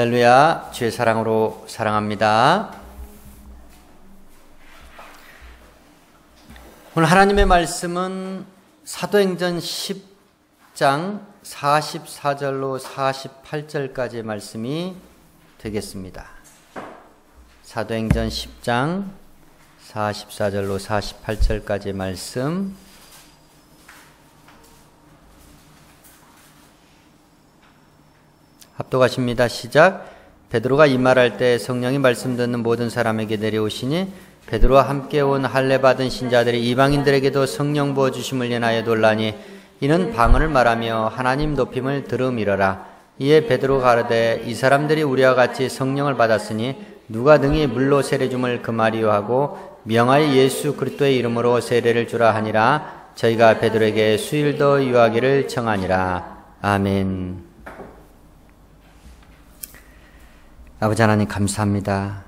할렐루야, 주의 사랑으로 사랑합니다. 오늘 하나님의 말씀은 사도행전 10장 44절로 48절까지의 말씀이 되겠습니다. 사도행전 10장 44절로 48절까지의 말씀, 합독하십니다. 시작. 베드로가 이 말할 때 성령이 말씀 듣는 모든 사람에게 내려오시니 베드로와 함께 온 할례 받은 신자들이 이방인들에게도 성령 부어 주심을 인하여 놀라니 이는 방언을 말하며 하나님 높임을 들음이러라. 이에 베드로가 가르되 이 사람들이 우리와 같이 성령을 받았으니 누가 등이 물로 세례 줌을 금하리요 하고 명하여 예수 그리스도의 이름으로 세례를 주라 하니라. 저희가 베드로에게 수일도 유하기를 청하니라. 아멘. 아버지 하나님 감사합니다.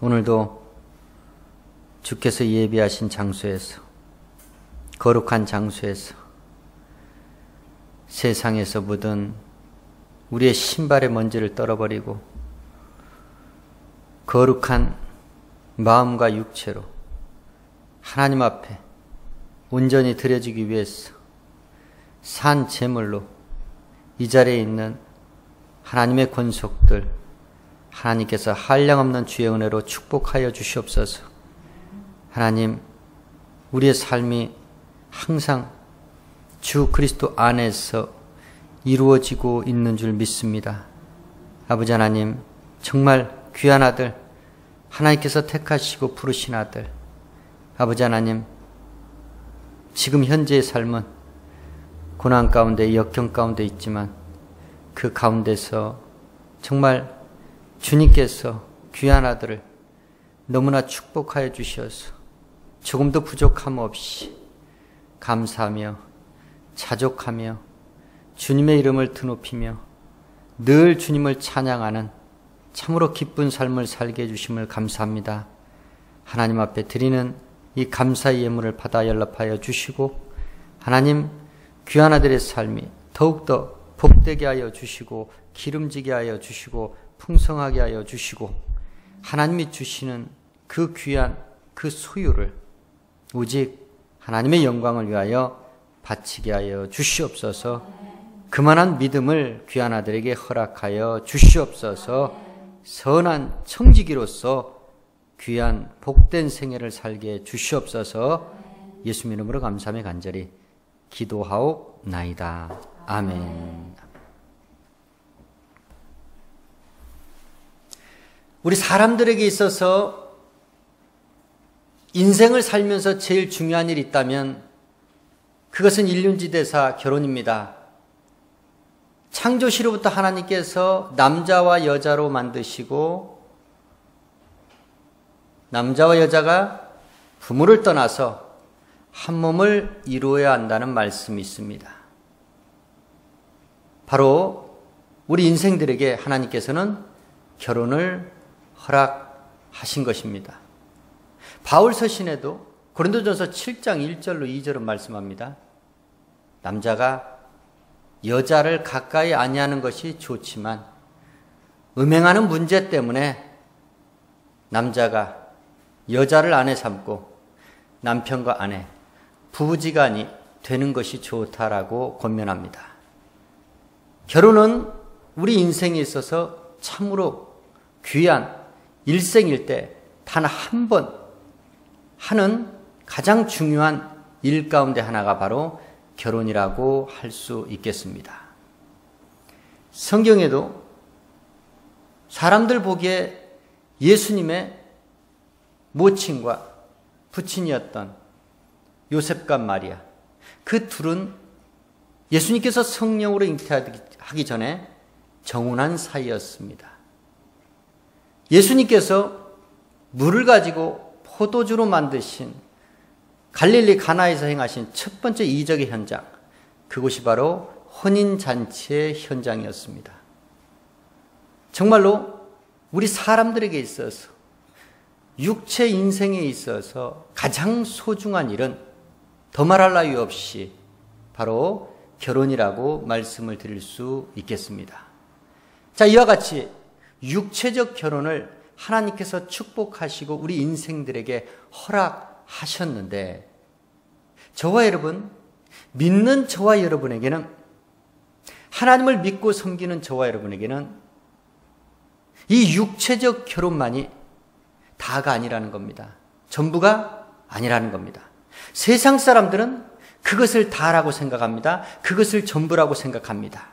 오늘도 주께서 예비하신 장소에서, 거룩한 장소에서, 세상에서 묻은 우리의 신발의 먼지를 떨어버리고 거룩한 마음과 육체로 하나님 앞에 온전히 드려지기 위해서 산 제물로 이 자리에 있는 하나님의 권속들, 하나님께서 한량없는 주의 은혜로 축복하여 주시옵소서. 하나님, 우리의 삶이 항상 주 그리스도 안에서 이루어지고 있는 줄 믿습니다. 아버지 하나님, 정말 귀한 아들, 하나님께서 택하시고 부르신 아들, 아버지 하나님, 지금 현재의 삶은 고난 가운데, 역경 가운데 있지만 그 가운데서 정말 주님께서 귀한 아들을 너무나 축복하여 주셔서 조금도 부족함 없이 감사하며 자족하며 주님의 이름을 드높이며 늘 주님을 찬양하는 참으로 기쁜 삶을 살게 해주심을 감사합니다. 하나님 앞에 드리는 이 감사의 예물을 받아 연락하여 주시고 하나님 귀한 아들의 삶이 더욱더 복되게 하여 주시고 기름지게 하여 주시고 풍성하게 하여 주시고 하나님이 주시는 그 귀한 그 소유를 오직 하나님의 영광을 위하여 바치게 하여 주시옵소서. 그만한 믿음을 귀한 아들에게 허락하여 주시옵소서. 선한 청지기로서 귀한 복된 생애를 살게 주시옵소서. 예수 이름으로 감사하며 간절히 기도하옵나이다. 아멘. 우리 사람들에게 있어서 인생을 살면서 제일 중요한 일이 있다면 그것은 일륜지대사 결혼입니다. 창조시로부터 하나님께서 남자와 여자로 만드시고 남자와 여자가 부모를 떠나서 한 몸을 이루어야 한다는 말씀이 있습니다. 바로 우리 인생들에게 하나님께서는 결혼을 허락하신 것입니다. 바울 서신에도 고린도전서 7장 1절로 2절은 말씀합니다. 남자가 여자를 가까이 아니하는 것이 좋지만 음행하는 문제 때문에 남자가 여자를 아내 삼고 남편과 아내, 부부지간이 되는 것이 좋다라고 권면합니다. 결혼은 우리 인생에 있어서 참으로 귀한 일생일 때 단 한 번 하는 가장 중요한 일 가운데 하나가 바로 결혼이라고 할 수 있겠습니다. 성경에도 사람들 보기에 예수님의 모친과 부친이었던 요셉과 마리아, 그 둘은 예수님께서 성령으로 잉태하기 전에 정혼한 사이였습니다. 예수님께서 물을 가지고 포도주로 만드신 갈릴리 가나에서 행하신 첫 번째 이적의 현장, 그곳이 바로 혼인잔치의 현장이었습니다. 정말로 우리 사람들에게 있어서 육체 인생에 있어서 가장 소중한 일은 더 말할 나위 없이 바로 결혼이라고 말씀을 드릴 수 있겠습니다. 자, 이와 같이 육체적 결혼을 하나님께서 축복하시고 우리 인생들에게 허락하셨는데, 저와 여러분, 믿는 저와 여러분에게는, 하나님을 믿고 섬기는 저와 여러분에게는 이 육체적 결혼만이 다가 아니라는 겁니다. 전부가 아니라는 겁니다. 세상 사람들은 그것을 다라고 생각합니다. 그것을 전부라고 생각합니다.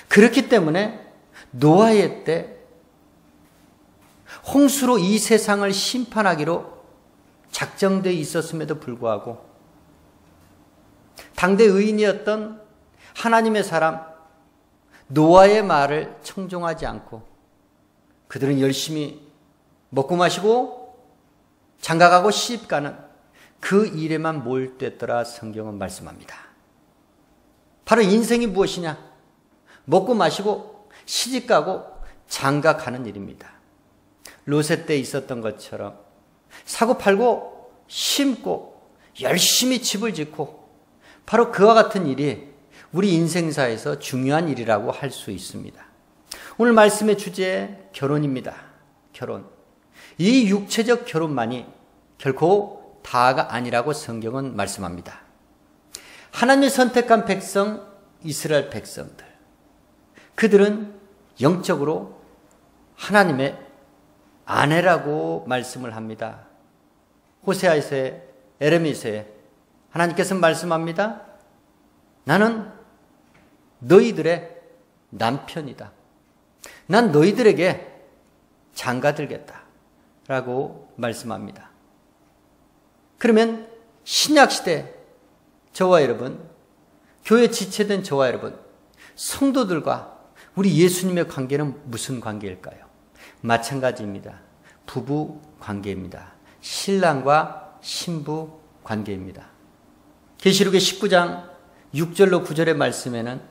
그렇기 때문에 노아의 때 홍수로 이 세상을 심판하기로 작정되어 있었음에도 불구하고 당대 의인이었던 하나님의 사람 노아의 말을 청종하지 않고 그들은 열심히 먹고 마시고 장가가고 시집가는 그 일에만 몰두했더라 성경은 말씀합니다. 바로 인생이 무엇이냐? 먹고 마시고 시집가고 장가가는 일입니다. 롯의 때 있었던 것처럼 사고 팔고 심고 열심히 집을 짓고, 바로 그와 같은 일이 우리 인생사에서 중요한 일이라고 할 수 있습니다. 오늘 말씀의 주제 결혼입니다. 결혼. 이 육체적 결혼만이 결코 다가 아니라고 성경은 말씀합니다. 하나님이 선택한 백성, 이스라엘 백성들, 그들은 영적으로 하나님의 아내라고 말씀을 합니다. 호세아서에, 에레미야서에 하나님께서 말씀합니다. 나는 너희들의 남편이다. 난 너희들에게 장가들겠다 라고 말씀합니다. 그러면 신약시대 저와 여러분, 교회 지체된 저와 여러분, 성도들과 우리 예수님의 관계는 무슨 관계일까요? 마찬가지입니다. 부부 관계입니다. 신랑과 신부 관계입니다. 계시록의 19장 6절로 9절의 말씀에는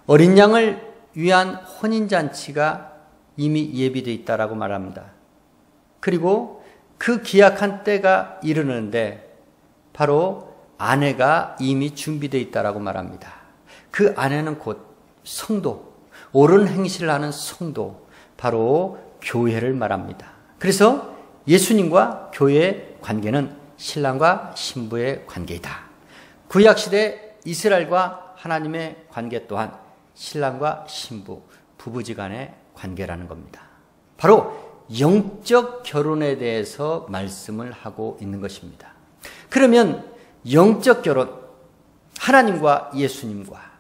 어린 양을 위한 혼인잔치가 이미 예비되어 있다라고 말합니다. 그리고 그 기약한 때가 이르는데 바로 아내가 이미 준비되어 있다라고 말합니다. 그 아내는 곧 성도, 옳은 행실을 하는 성도, 바로 교회를 말합니다. 그래서 예수님과 교회의 관계는 신랑과 신부의 관계이다. 구약시대 이스라엘과 하나님의 관계 또한 신랑과 신부, 부부지간의 관계라는 겁니다. 바로 영적 결혼에 대해서 말씀을 하고 있는 것입니다. 그러면 영적 결혼, 하나님과 예수님과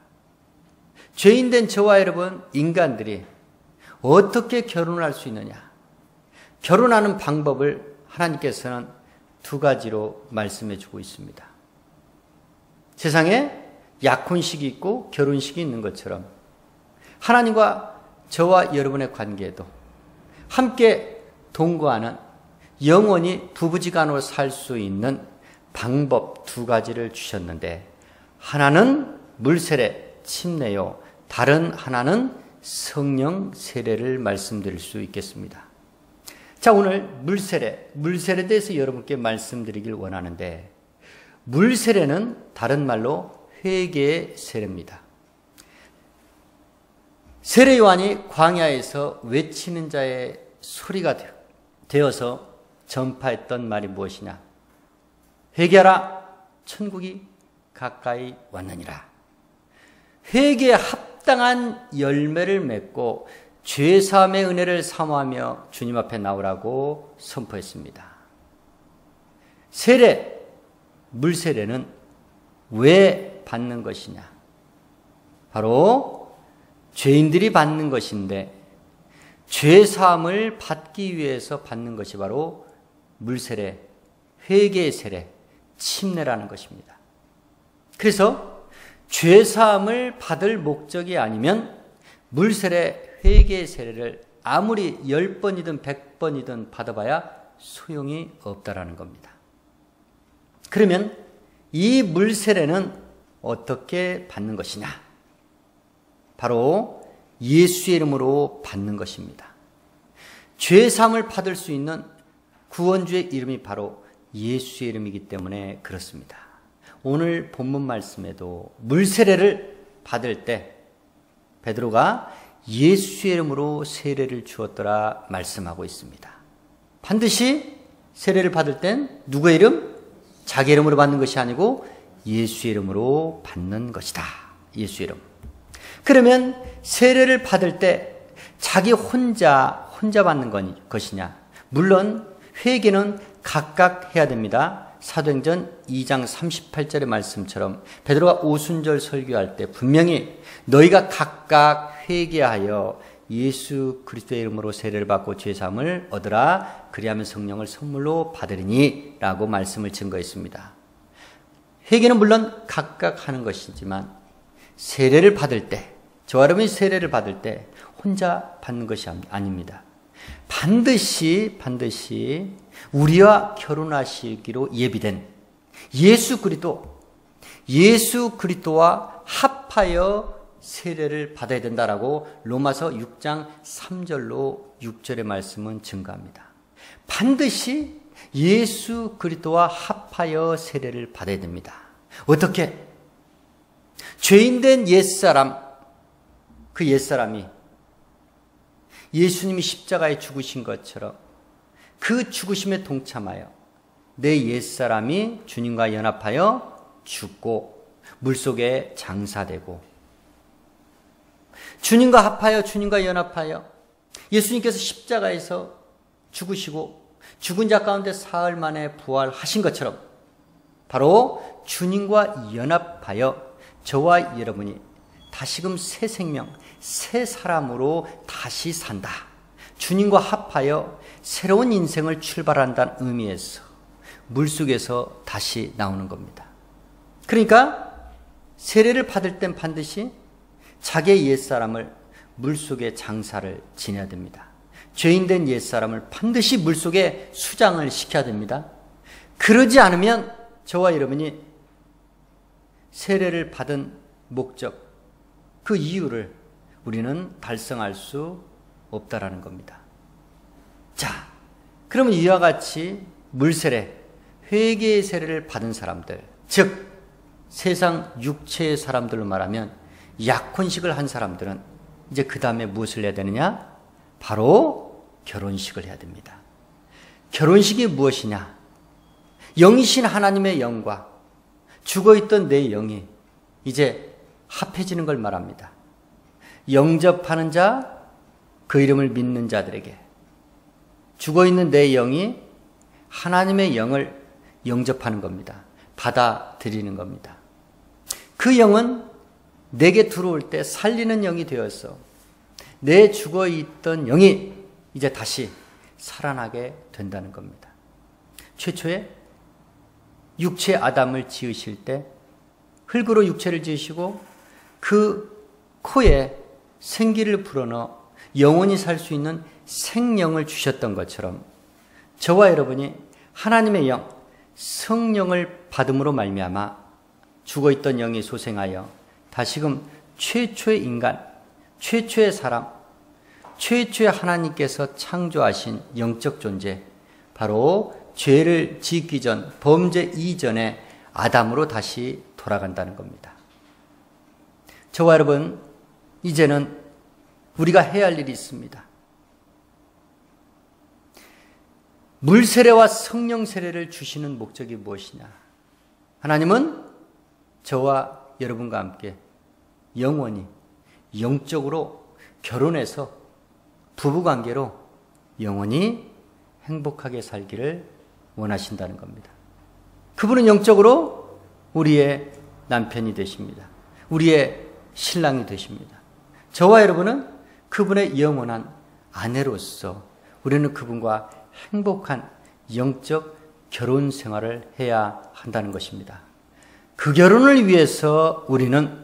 죄인된 저와 여러분 인간들이 어떻게 결혼을 할 수 있느냐? 결혼하는 방법을 하나님께서는 두 가지로 말씀해 주고 있습니다. 세상에 약혼식이 있고 결혼식이 있는 것처럼 하나님과 저와 여러분의 관계에도 함께 동거하는, 영원히 부부지간으로 살 수 있는 방법 두 가지를 주셨는데, 하나는 물세례, 침례요, 다른 하나는 성령 세례를 말씀드릴 수 있겠습니다. 자, 오늘 물세례에 대해서 여러분께 말씀드리길 원하는데, 물세례는 다른 말로 회개의 세례입니다. 세례 요한이 광야에서 외치는 자의 소리가 되어서 전파했던 말이 무엇이냐? 회개하라, 천국이 가까이 왔느니라. 회개에 합당한 열매를 맺고 죄사함의 은혜를 사모하며 주님 앞에 나오라고 선포했습니다. 세례, 물세례는 왜 받는 것이냐? 바로 죄인들이 받는 것인데, 죄사함을 받기 위해서 받는 것이 바로 물세례, 회개의 세례, 침례라는 것입니다. 그래서 죄사함을 받을 목적이 아니면 물세례, 회개의 세례를 아무리 10번이든 100번이든 받아봐야 소용이 없다라는 겁니다. 그러면 이 물세례는 어떻게 받는 것이냐? 바로 예수의 이름으로 받는 것입니다. 죄사함을 받을 수 있는 구원주의 이름이 바로 예수의 이름이기 때문에 그렇습니다. 오늘 본문 말씀에도 물세례를 받을 때 베드로가 예수의 이름으로 세례를 주었더라 말씀하고 있습니다. 반드시 세례를 받을 땐 누구의 이름? 자기 이름으로 받는 것이 아니고 예수의 이름으로 받는 것이다. 예수의 이름. 그러면 세례를 받을 때 자기 혼자 받는 것이냐? 물론 회개는 각각 해야 됩니다. 사도행전 2장 38절의 말씀처럼 베드로가 오순절 설교할 때 분명히 너희가 각각 회개하여 예수 그리스도의 이름으로 세례를 받고 죄사함을 얻으라. 그리하면 성령을 선물로 받으리니 라고 말씀을 증거했습니다. 회개는 물론 각각 하는 것이지만 세례를 받을 때, 저와 여러분이 세례를 받을 때 혼자 받는 것이 아닙니다. 반드시 우리와 결혼하시기로 예비된 예수 그리스도와 합하여 세례를 받아야 된다라고 로마서 6장 3절로 6절의 말씀은 증거합니다. 반드시 예수 그리스도와 합하여 세례를 받아야 됩니다. 어떻게? 죄인된 옛사람, 그 옛사람이 예수님이 십자가에 죽으신 것처럼 그 죽으심에 동참하여 내 옛사람이 주님과 연합하여 죽고 물속에 장사되고 주님과 합하여 주님과 연합하여 예수님께서 십자가에서 죽으시고 죽은 자 가운데 사흘 만에 부활하신 것처럼 바로 주님과 연합하여 저와 여러분이 다시금 새 생명, 새 사람으로 다시 산다. 주님과 합하여 새로운 인생을 출발한다는 의미에서 물속에서 다시 나오는 겁니다. 그러니까 세례를 받을 땐 반드시 자기의 옛사람을 물속에 장사를 지내야 됩니다. 죄인된 옛사람을 반드시 물속에 수장을 시켜야 됩니다. 그러지 않으면 저와 여러분이 세례를 받은 목적, 그 이유를 우리는 달성할 수 없다라는 겁니다. 자, 그러면 이와 같이 물세례, 회개의 세례를 받은 사람들, 즉 세상 육체의 사람들로 말하면 약혼식을 한 사람들은 이제 그 다음에 무엇을 해야 되느냐? 바로 결혼식을 해야 됩니다. 결혼식이 무엇이냐? 영이신 하나님의 영과 죽어있던 내 영이 이제 합해지는 걸 말합니다. 영접하는 자, 그 이름을 믿는 자들에게 죽어있는 내 영이 하나님의 영을 영접하는 겁니다. 받아들이는 겁니다. 그 영은 내게 들어올 때 살리는 영이 되어서 내 죽어있던 영이 이제 다시 살아나게 된다는 겁니다. 최초에 육체 아담을 지으실 때 흙으로 육체를 지으시고 그 코에 생기를 불어넣어 영원히 살 수 있는 생명을 주셨던 것처럼 저와 여러분이 하나님의 영, 성령을 받음으로 말미암아 죽어있던 영이 소생하여 다시금 최초의 인간, 최초의 사람, 최초의 하나님께서 창조하신 영적 존재, 바로 죄를 짓기 전, 범죄 이전의 아담으로 다시 돌아간다는 겁니다. 저와 여러분, 이제는 우리가 해야 할 일이 있습니다. 물세례와 성령 세례를 주시는 목적이 무엇이냐? 하나님은 저와 여러분과 함께 영원히 영적으로 결혼해서 부부관계로 영원히 행복하게 살기를 원하신다는 겁니다. 그분은 영적으로 우리의 남편이 되십니다. 우리의 신랑이 되십니다. 저와 여러분은 그분의 영원한 아내로서 우리는 그분과 행복한 영적 결혼 생활을 해야 한다는 것입니다. 그 결혼을 위해서 우리는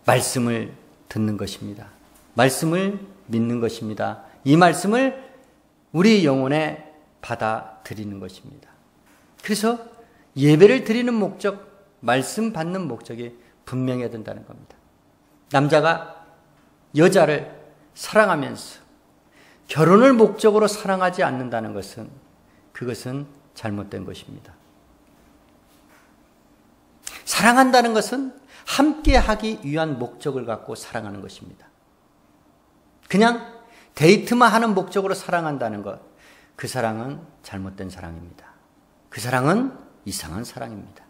말씀을 듣는 것입니다. 말씀을 믿는 것입니다. 이 말씀을 우리 영혼에 받아들이는 것입니다. 그래서 예배를 드리는 목적, 말씀 받는 목적이 분명해야 된다는 겁니다. 남자가 여자를 사랑하면서 결혼을 목적으로 사랑하지 않는다는 것은 그것은 잘못된 것입니다. 사랑한다는 것은 함께 하기 위한 목적을 갖고 사랑하는 것입니다. 그냥 데이트만 하는 목적으로 사랑한다는 것, 그 사랑은 잘못된 사랑입니다. 그 사랑은 이상한 사랑입니다.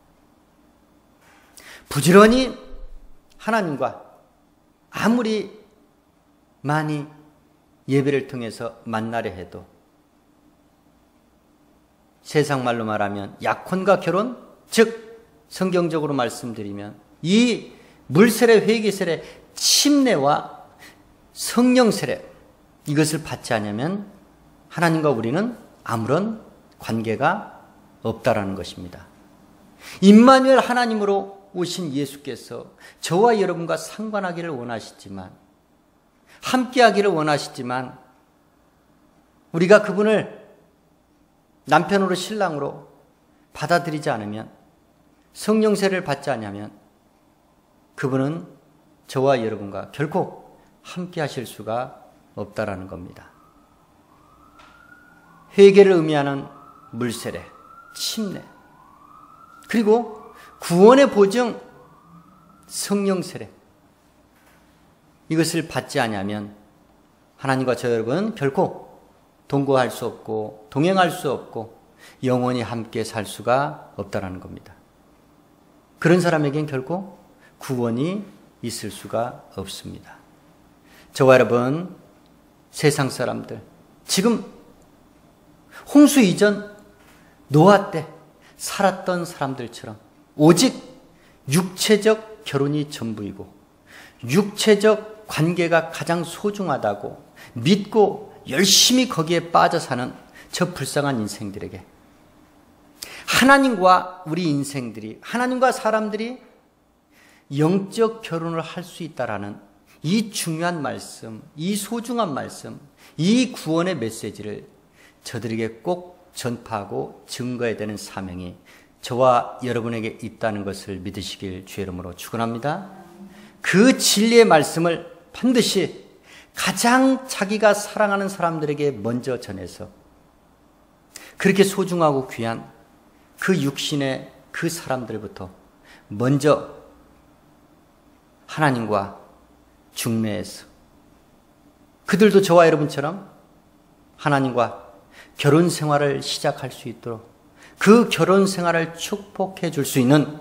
부지런히 하나님과 아무리 많이 예배를 통해서 만나려 해도 세상 말로 말하면 약혼과 결혼, 즉 성경적으로 말씀드리면 이 물세례, 회개세례, 침례와 성령 세례, 이것을 받지 않으면 하나님과 우리는 아무런 관계가 없다라는 것입니다. 임마누엘 하나님으로 오신 예수께서 저와 여러분과 상관하기를 원하시지만, 함께하기를 원하시지만, 우리가 그분을 남편으로 신랑으로 받아들이지 않으면, 성령 세례를 받지 않으면 그분은 저와 여러분과 결코 함께 하실 수가 없다라는 겁니다. 회개를 의미하는 물세례, 침례, 그리고 구원의 보증 성령 세례, 이것을 받지 않으면 하나님과 저 여러분은 결코 동거할 수 없고 동행할 수 없고 영원히 함께 살 수가 없다라는 겁니다. 그런 사람에겐 결코 구원이 있을 수가 없습니다. 저와 여러분, 세상 사람들, 지금 홍수 이전 노아 때 살았던 사람들처럼 오직 육체적 결혼이 전부이고 육체적 관계가 가장 소중하다고 믿고 열심히 거기에 빠져 사는 저 불쌍한 인생들에게 하나님과 우리 인생들이, 하나님과 사람들이 영적 결혼을 할 수 있다라는 이 중요한 말씀, 이 소중한 말씀, 이 구원의 메시지를 저들에게 꼭 전파하고 증거해야 되는 사명이 저와 여러분에게 있다는 것을 믿으시길 주의 이름으로 축원합니다. 그 진리의 말씀을 반드시 가장 자기가 사랑하는 사람들에게 먼저 전해서 그렇게 소중하고 귀한 그 육신의 그 사람들부터 먼저 하나님과 중매해서 그들도 저와 여러분처럼 하나님과 결혼 생활을 시작할 수 있도록 그 결혼 생활을 축복해 줄 수 있는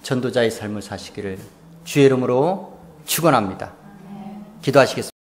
전도자의 삶을 사시기를 주의 이름으로 축원합니다. 기도하시겠습니다.